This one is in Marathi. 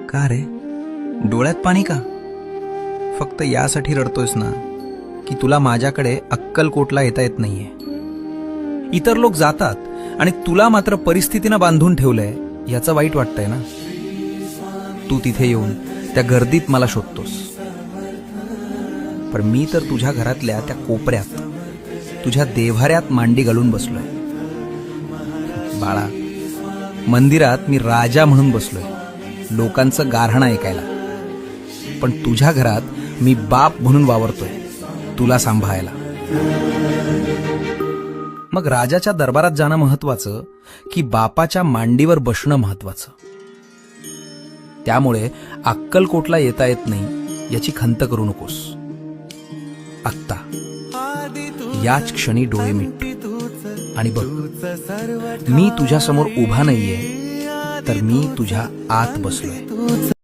का रे, डोळ्यात पाणी का? फक्त यासाठी रडतोयस ना की तुला माझ्याकडे अक्कलकोटला येता येत नाहीये. इतर लोक जातात आणि तुला मात्र परिस्थितीनं बांधून ठेवलंय याचं वाईट वाटतंय ना. तू तिथे येऊन त्या गर्दीत मला शोधतोस, पण मी तर तुझ्या घरातल्या त्या कोपऱ्यात तुझ्या देव्हाऱ्यात मांडी घालून बसलोय. बाळा, मंदिरात मी राजा म्हणून बसलोय, लोकांचं गाऱ्हाणं ऐकायला, पण तुझ्या घरात मी बाप म्हणून वावरतोय, तुला सांभाळायला. मग राजाच्या दरबारात जाणं महत्वाचं की बापाच्या मांडीवर बसणं महत्वाचं? त्यामुळे अक्कलकोटला येता येत नाही याची खंत करू नकोस. आत्ता याच क्षणी डोळे मिट आणि बघ, मी तुझ्या समोर उभा नाहीये, तर मी तुझ्या आत बसलोय.